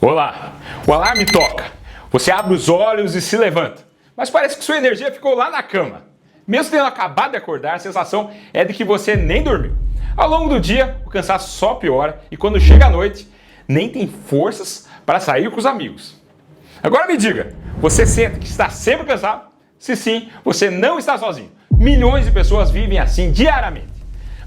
Olá, o alarme toca, você abre os olhos e se levanta, mas parece que sua energia ficou lá na cama. Mesmo tendo acabado de acordar, a sensação é de que você nem dormiu. Ao longo do dia, o cansaço só piora e quando chega a noite, nem tem forças para sair com os amigos. Agora me diga, você sente que está sempre cansado? Se sim, você não está sozinho. Milhões de pessoas vivem assim diariamente.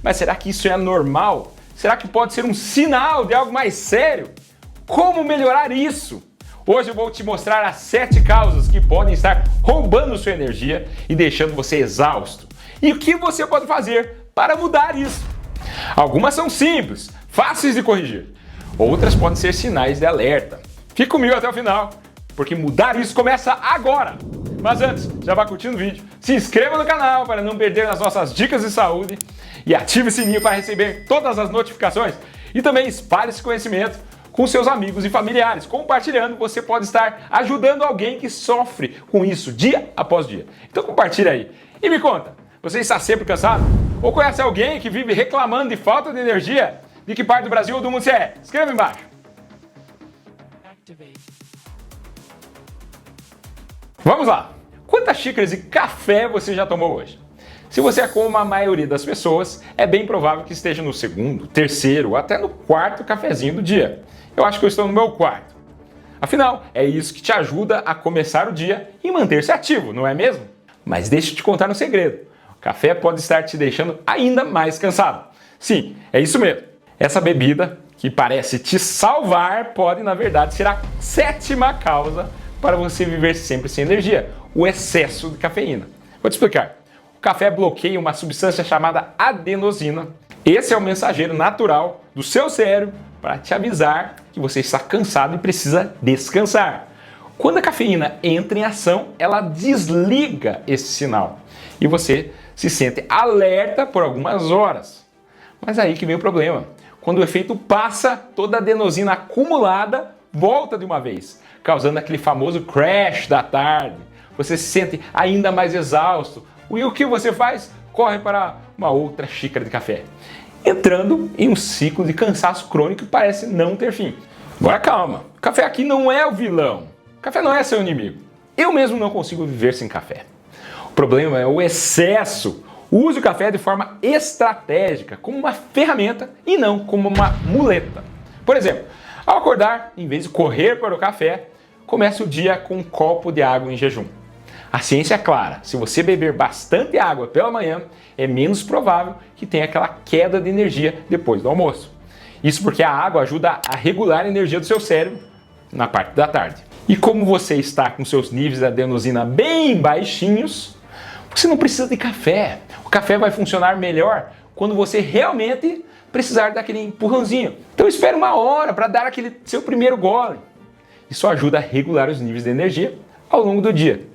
Mas será que isso é normal? Será que pode ser um sinal de algo mais sério? Como melhorar isso? Hoje eu vou te mostrar as 7 causas que podem estar roubando sua energia e deixando você exausto. E o que você pode fazer para mudar isso? Algumas são simples, fáceis de corrigir. Outras podem ser sinais de alerta. Fique comigo até o final, porque mudar isso começa agora. Mas antes, já vá curtindo o vídeo, se inscreva no canal para não perder as nossas dicas de saúde e ative o sininho para receber todas as notificações. E também espalhe esse conhecimento com seus amigos e familiares. Compartilhando, você pode estar ajudando alguém que sofre com isso dia após dia. Então compartilha aí. E me conta, você está sempre cansado? Ou conhece alguém que vive reclamando de falta de energia? De que parte do Brasil ou do mundo você é? Escreva embaixo. Vamos lá. Quantas xícaras de café você já tomou hoje? Se você é como a maioria das pessoas, é bem provável que esteja no segundo, terceiro ou até no quarto cafezinho do dia. Eu acho que eu estou no meu quarto. Afinal, é isso que te ajuda a começar o dia e manter-se ativo, não é mesmo? Mas deixa eu te contar um segredo. O café pode estar te deixando ainda mais cansado. Sim, é isso mesmo. Essa bebida, que parece te salvar, pode na verdade ser a 7ª causa para você viver sempre sem energia, o excesso de cafeína. Vou te explicar. O café bloqueia uma substância chamada adenosina. Esse é o mensageiro natural do seu cérebro para te avisar que você está cansado e precisa descansar. Quando a cafeína entra em ação, ela desliga esse sinal e você se sente alerta por algumas horas. Mas aí que vem o problema. Quando o efeito passa, toda a adenosina acumulada volta de uma vez, causando aquele famoso crash da tarde. Você se sente ainda mais exausto. E o que você faz? Corre para uma outra xícara de café, entrando em um ciclo de cansaço crônico que parece não ter fim. Agora calma, o café aqui não é o vilão. O café não é seu inimigo. Eu mesmo não consigo viver sem café. O problema é o excesso. Use o café de forma estratégica, como uma ferramenta e não como uma muleta. Por exemplo, ao acordar, em vez de correr para o café, comece o dia com um copo de água em jejum. A ciência é clara, se você beber bastante água pela manhã, é menos provável que tenha aquela queda de energia depois do almoço. Isso porque a água ajuda a regular a energia do seu cérebro na parte da tarde. E como você está com seus níveis de adenosina bem baixinhos, você não precisa de café. O café vai funcionar melhor quando você realmente precisar daquele empurrãozinho. Então espere uma hora para dar aquele seu primeiro gole. Isso ajuda a regular os níveis de energia ao longo do dia.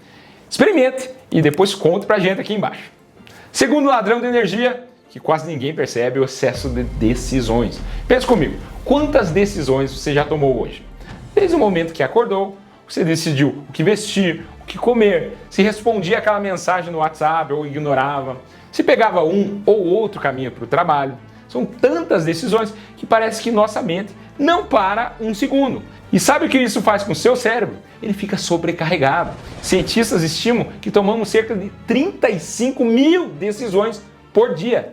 Experimente e depois conte pra gente aqui embaixo. Segundo ladrão de energia, que quase ninguém percebe, é o excesso de decisões. Pensa comigo, quantas decisões você já tomou hoje? Desde o momento que acordou, você decidiu o que vestir, o que comer, se respondia aquela mensagem no WhatsApp ou ignorava, se pegava um ou outro caminho para o trabalho. São tantas decisões que parece que nossa mente não para um segundo. E sabe o que isso faz com o seu cérebro? Ele fica sobrecarregado. Cientistas estimam que tomamos cerca de 35 mil decisões por dia.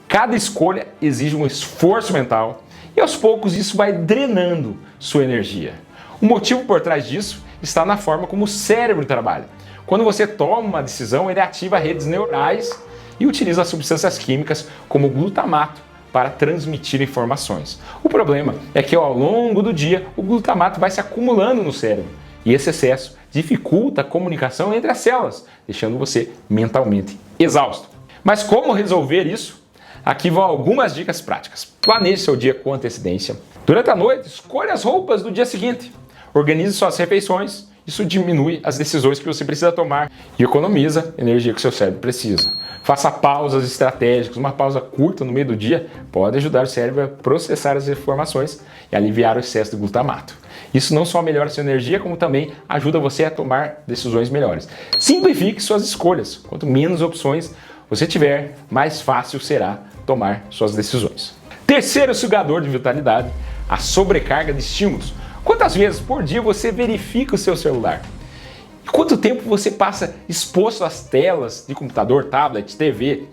Cada escolha exige um esforço mental e aos poucos isso vai drenando sua energia. O motivo por trás disso está na forma como o cérebro trabalha. Quando você toma uma decisão, ele ativa redes neurais e utiliza substâncias químicas como o glutamato para transmitir informações. O problema é que ao longo do dia o glutamato vai se acumulando no cérebro e esse excesso dificulta a comunicação entre as células, deixando você mentalmente exausto. Mas como resolver isso? Aqui vão algumas dicas práticas. Planeje seu dia com antecedência. Durante a noite, escolha as roupas do dia seguinte. Organize suas refeições. Isso diminui as decisões que você precisa tomar e economiza a energia que seu cérebro precisa. Faça pausas estratégicas. Uma pausa curta no meio do dia pode ajudar o cérebro a processar as informações e aliviar o excesso de glutamato. Isso não só melhora a sua energia, como também ajuda você a tomar decisões melhores. Simplifique suas escolhas. Quanto menos opções você tiver, mais fácil será tomar suas decisões. Terceiro sugador de vitalidade, a sobrecarga de estímulos. Quantas vezes por dia você verifica o seu celular? Quanto tempo você passa exposto às telas de computador, tablet, TV?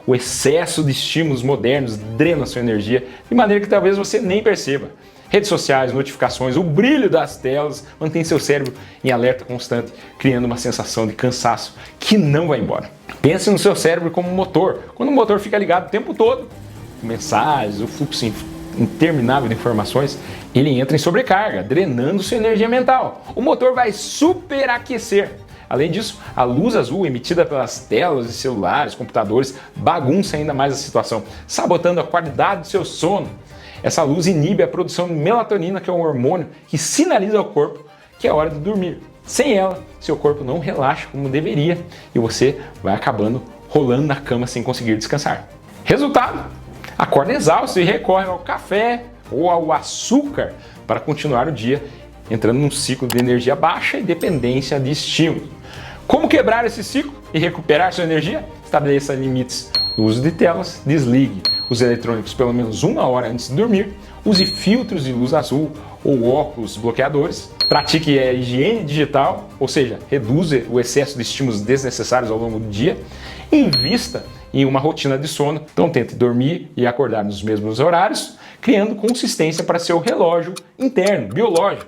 O excesso de estímulos modernos drena sua energia de maneira que talvez você nem perceba. Redes sociais, notificações, o brilho das telas mantém seu cérebro em alerta constante, criando uma sensação de cansaço que não vai embora. Pense no seu cérebro como um motor. Quando o motor fica ligado o tempo todo, mensagens, o fluxo interminável de informações, ele entra em sobrecarga, drenando sua energia mental. O motor vai superaquecer. Além disso, a luz azul emitida pelas telas de celulares, computadores, bagunça ainda mais a situação, sabotando a qualidade do seu sono. Essa luz inibe a produção de melatonina, que é um hormônio que sinaliza ao corpo que é hora de dormir. Sem ela, seu corpo não relaxa como deveria e você vai acabando rolando na cama sem conseguir descansar. Resultado: acorda exausto e recorre ao café ou ao açúcar para continuar o dia, entrando num ciclo de energia baixa e dependência de estímulos. Como quebrar esse ciclo e recuperar sua energia? Estabeleça limites no uso de telas, desligue os eletrônicos pelo menos 1 hora antes de dormir, use filtros de luz azul ou óculos bloqueadores, pratique a higiene digital, ou seja, reduza o excesso de estímulos desnecessários ao longo do dia, invista em uma rotina de sono, então tente dormir e acordar nos mesmos horários, criando consistência para seu relógio interno, biológico.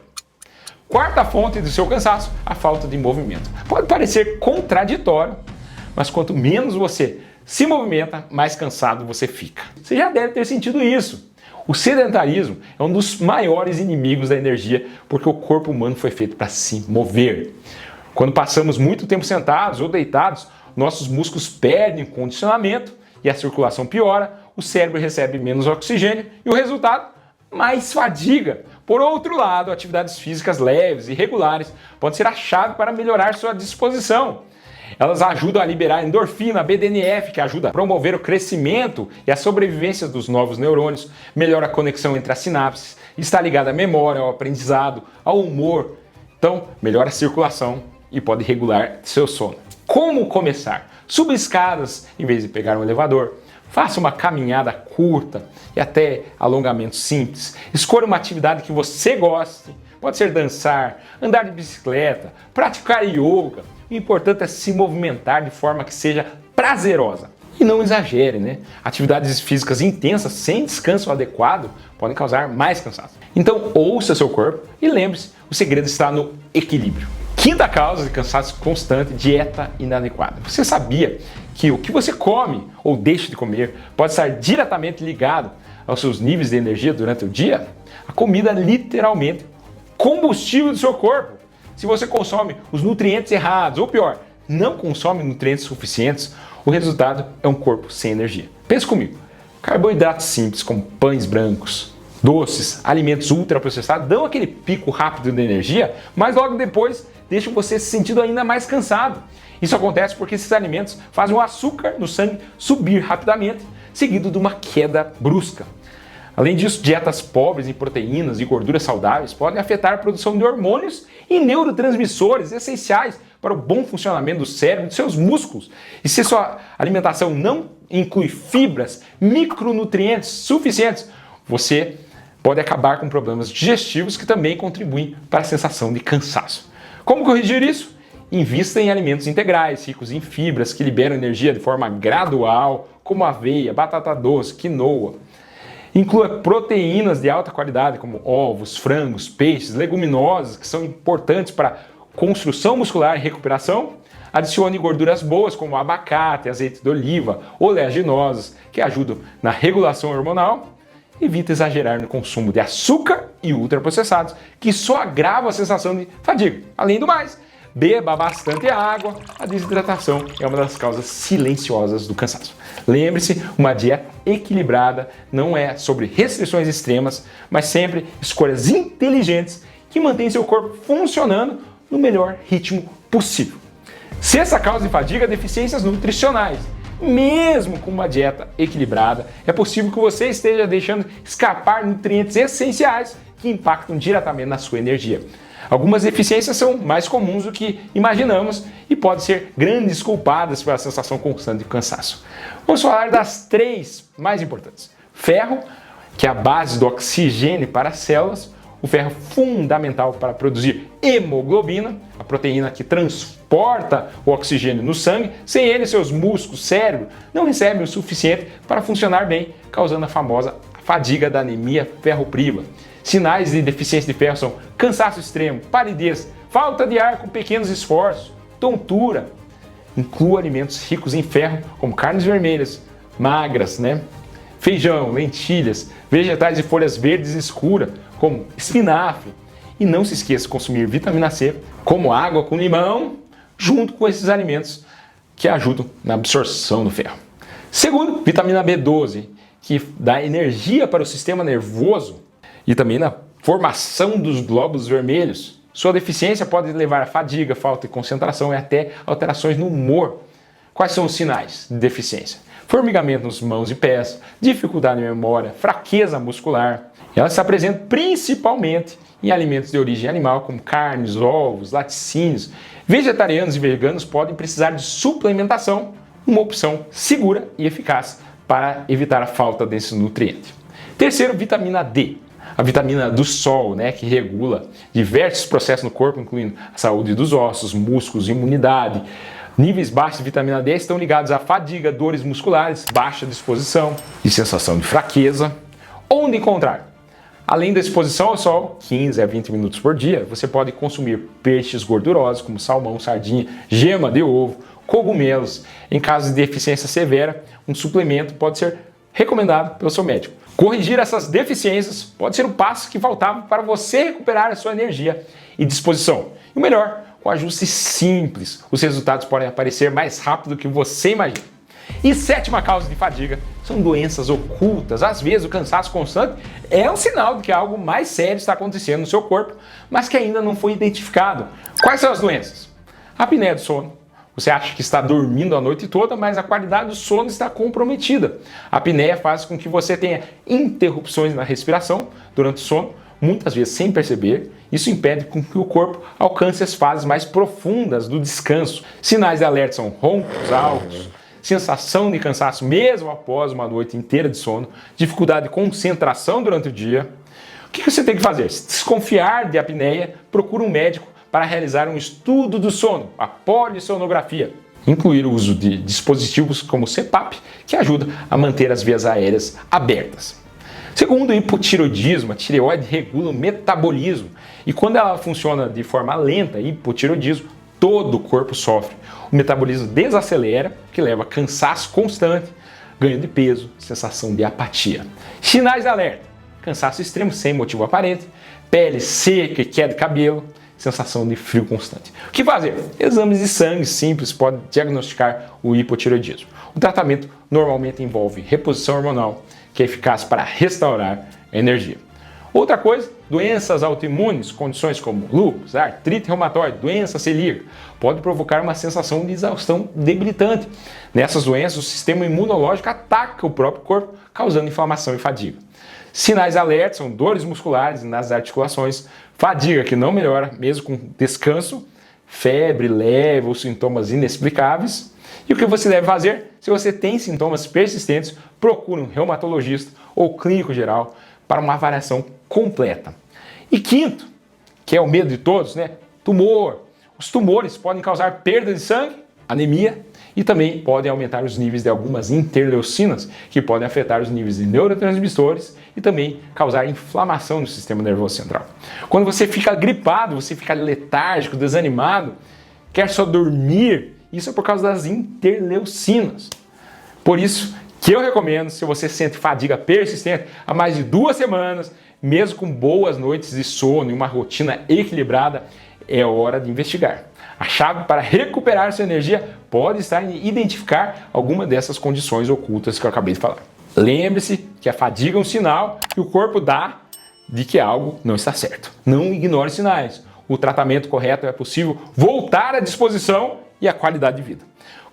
Quarta fonte do seu cansaço, a falta de movimento. Pode parecer contraditório, mas quanto menos você se movimenta, mais cansado você fica. Você já deve ter sentido isso. O sedentarismo é um dos maiores inimigos da energia, porque o corpo humano foi feito para se mover. Quando passamos muito tempo sentados ou deitados, nossos músculos perdem o condicionamento e a circulação piora, o cérebro recebe menos oxigênio e o resultado? Mais fadiga. Por outro lado, atividades físicas leves e regulares podem ser a chave para melhorar sua disposição. Elas ajudam a liberar endorfina, BDNF, que ajuda a promover o crescimento e a sobrevivência dos novos neurônios, melhora a conexão entre as sinapses, está ligada à memória, ao aprendizado, ao humor. Então, melhora a circulação e pode regular seu sono. Como começar? Suba escadas em vez de pegar um elevador. Faça uma caminhada curta e até alongamentos simples. Escolha uma atividade que você goste. Pode ser dançar, andar de bicicleta, praticar yoga. O importante é se movimentar de forma que seja prazerosa. E não exagere, né? Atividades físicas intensas sem descanso adequado podem causar mais cansaço. Então ouça seu corpo e lembre-se, o segredo está no equilíbrio. Quinta causa de cansaço constante, dieta inadequada. Você sabia que o que você come ou deixa de comer pode estar diretamente ligado aos seus níveis de energia durante o dia? A comida é literalmente combustível do seu corpo. Se você consome os nutrientes errados, ou pior, não consome nutrientes suficientes, o resultado é um corpo sem energia. Pense comigo, carboidratos simples como pães brancos, doces, alimentos ultraprocessados dão aquele pico rápido de energia, mas logo depois deixam você se sentindo ainda mais cansado. Isso acontece porque esses alimentos fazem o açúcar no sangue subir rapidamente, seguido de uma queda brusca. Além disso, dietas pobres em proteínas e gorduras saudáveis podem afetar a produção de hormônios e neurotransmissores essenciais para o bom funcionamento do cérebro e dos seus músculos. E se sua alimentação não inclui fibras, micronutrientes suficientes, você pode acabar com problemas digestivos que também contribuem para a sensação de cansaço. Como corrigir isso? Invista em alimentos integrais, ricos em fibras que liberam energia de forma gradual, como aveia, batata doce, quinoa. Inclua proteínas de alta qualidade, como ovos, frangos, peixes, leguminosas, que são importantes para construção muscular e recuperação. Adicione gorduras boas, como abacate, azeite de oliva, oleaginosas, que ajudam na regulação hormonal. Evite exagerar no consumo de açúcar e ultraprocessados, que só agravam a sensação de fadiga. Além do mais, beba bastante água. A desidratação é uma das causas silenciosas do cansaço. Lembre-se, uma dieta equilibrada não é sobre restrições extremas, mas sempre escolhas inteligentes que mantêm seu corpo funcionando no melhor ritmo possível. Sexta causa de fadiga, deficiências nutricionais. Mesmo com uma dieta equilibrada, é possível que você esteja deixando escapar nutrientes essenciais que impactam diretamente na sua energia. Algumas deficiências são mais comuns do que imaginamos e podem ser grandes culpadas pela sensação constante de cansaço. Vamos falar das 3 mais importantes. Ferro, que é a base do oxigênio para as células, O ferro é fundamental para produzir hemoglobina, a proteína que transporta o oxigênio no sangue. Sem ele, seus músculos, cérebro, não recebem o suficiente para funcionar bem, causando a famosa fadiga da anemia ferropriva. Sinais de deficiência de ferro são cansaço extremo, palidez, falta de ar com pequenos esforços, tontura. Inclua alimentos ricos em ferro, como carnes vermelhas, magras, feijão, lentilhas, vegetais de folhas verdes escuras, como espinafre. E não se esqueça de consumir vitamina C, como água com limão, junto com esses alimentos que ajudam na absorção do ferro. Segundo, vitamina B12, que dá energia para o sistema nervoso e também na formação dos glóbulos vermelhos. Sua deficiência pode levar a fadiga, falta de concentração e até alterações no humor. Quais são os sinais de deficiência? Formigamento nas mãos e pés, dificuldade de memória, fraqueza muscular. Ela se apresenta principalmente em alimentos de origem animal, como carnes, ovos, laticínios. Vegetarianos e veganos podem precisar de suplementação, uma opção segura e eficaz para evitar a falta desse nutriente. Terceiro, vitamina D. A vitamina do sol, que regula diversos processos no corpo, incluindo a saúde dos ossos, músculos, imunidade. Níveis baixos de vitamina D estão ligados à fadiga, dores musculares, baixa disposição e sensação de fraqueza. Onde encontrar? Além da exposição ao sol, 15 a 20 minutos por dia, você pode consumir peixes gordurosos como salmão, sardinha, gema de ovo, cogumelos. Em caso de deficiência severa, um suplemento pode ser recomendado pelo seu médico. Corrigir essas deficiências pode ser o passo que faltava para você recuperar a sua energia e disposição. E o melhor, com ajustes simples, os resultados podem aparecer mais rápido do que você imagina. E sétima causa de fadiga são doenças ocultas. Às vezes o cansaço constante é um sinal de que algo mais sério está acontecendo no seu corpo, mas que ainda não foi identificado. Quais são as doenças? A apneia do sono. Você acha que está dormindo a noite toda, mas a qualidade do sono está comprometida. A apneia faz com que você tenha interrupções na respiração durante o sono, muitas vezes sem perceber. Isso impede com que o corpo alcance as fases mais profundas do descanso. Sinais de alerta são roncos altos, sensação de cansaço mesmo após uma noite inteira de sono, dificuldade de concentração durante o dia. O que você tem que fazer? Se desconfiar de apneia, procure um médico para realizar um estudo do sono, a polissonografia. Incluir o uso de dispositivos como CPAP, que ajuda a manter as vias aéreas abertas. Segundo o hipotireoidismo, a tireoide regula o metabolismo e quando ela funciona de forma lenta, hipotireoidismo, todo o corpo sofre. O metabolismo desacelera, que leva a cansaço constante, ganho de peso, sensação de apatia. Sinais de alerta: cansaço extremo sem motivo aparente, pele seca e queda de cabelo, sensação de frio constante. O que fazer? Exames de sangue simples podem diagnosticar o hipotireoidismo. O tratamento normalmente envolve reposição hormonal, que é eficaz para restaurar a energia. Outra coisa, doenças autoimunes, condições como lúpus, artrite reumatoide, doença celíaca, pode provocar uma sensação de exaustão debilitante. Nessas doenças, o sistema imunológico ataca o próprio corpo, causando inflamação e fadiga. Sinais alertas são dores musculares nas articulações, fadiga que não melhora mesmo com descanso, febre leve ou sintomas inexplicáveis. E o que você deve fazer? Se você tem sintomas persistentes, procure um reumatologista ou clínico geral para uma avaliação completa. E quinto, que é o medo de todos, tumor. Os tumores podem causar perda de sangue, anemia e também podem aumentar os níveis de algumas interleucinas, que podem afetar os níveis de neurotransmissores e também causar inflamação no sistema nervoso central. Quando você fica gripado, você fica letárgico, desanimado, quer só dormir, isso é por causa das interleucinas. Por isso que eu recomendo, se você sente fadiga persistente há mais de 2 semanas, mesmo com boas noites de sono e uma rotina equilibrada, é hora de investigar. A chave para recuperar sua energia pode estar em identificar alguma dessas condições ocultas que eu acabei de falar. Lembre-se que a fadiga é um sinal que o corpo dá de que algo não está certo. Não ignore sinais. O tratamento correto é possível voltar à disposição e à qualidade de vida.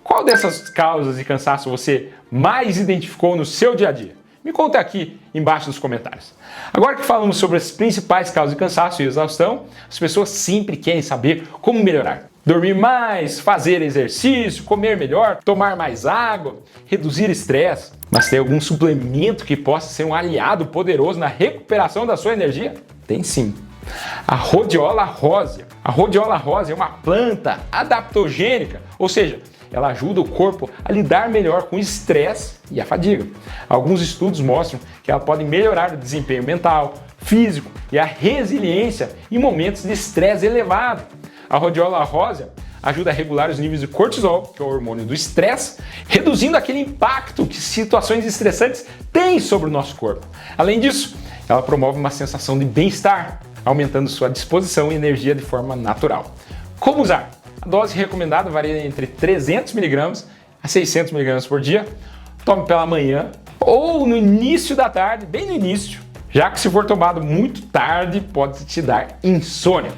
Qual dessas causas de cansaço você mais identificou no seu dia a dia? Me conta aqui embaixo nos comentários. Agora que falamos sobre as principais causas de cansaço e exaustão, as pessoas sempre querem saber como melhorar. Dormir mais, fazer exercício, comer melhor, tomar mais água, reduzir estresse. Mas tem algum suplemento que possa ser um aliado poderoso na recuperação da sua energia? Tem sim. A rhodiola rósea. A rhodiola rósea é uma planta adaptogênica, ou seja, ela ajuda o corpo a lidar melhor com o estresse e a fadiga. Alguns estudos mostram que ela pode melhorar o desempenho mental, físico e a resiliência em momentos de estresse elevado. A rhodiola rósea ajuda a regular os níveis de cortisol, que é o hormônio do estresse, reduzindo aquele impacto que situações estressantes têm sobre o nosso corpo. Além disso, ela promove uma sensação de bem-estar, aumentando sua disposição e energia de forma natural. Como usar? A dose recomendada varia entre 300 mg a 600 mg por dia. Tome pela manhã ou no início da tarde, bem no início, já que se for tomado muito tarde pode te dar insônia.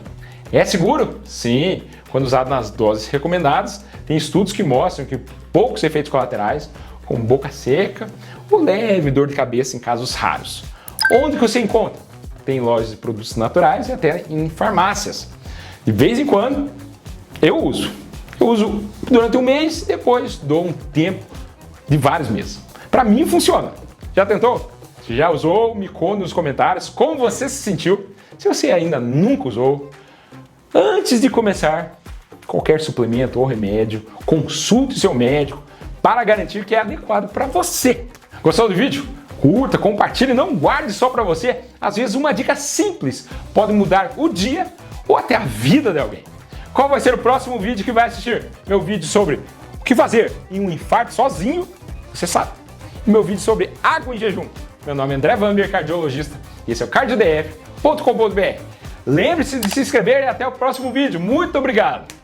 É seguro? Sim. Quando usado nas doses recomendadas, tem estudos que mostram que poucos efeitos colaterais, como boca seca ou leve dor de cabeça em casos raros. Onde que você encontra? Tem lojas de produtos naturais e até em farmácias. De vez em quando, eu uso. Eu uso durante um mês e depois dou um tempo de vários meses. Para mim funciona. Já tentou? Se já usou, me conta nos comentários como você se sentiu. Se você ainda nunca usou, antes de começar qualquer suplemento ou remédio, consulte seu médico para garantir que é adequado para você. Gostou do vídeo? Curta, compartilhe, não guarde só para você. Às vezes uma dica simples pode mudar o dia ou até a vida de alguém. Qual vai ser o próximo vídeo que vai assistir? Meu vídeo sobre o que fazer em um infarto sozinho, você sabe. E meu vídeo sobre água em jejum. Meu nome é André Vamber, cardiologista, e esse é o cardiodf.com.br. Lembre-se de se inscrever e até o próximo vídeo. Muito obrigado!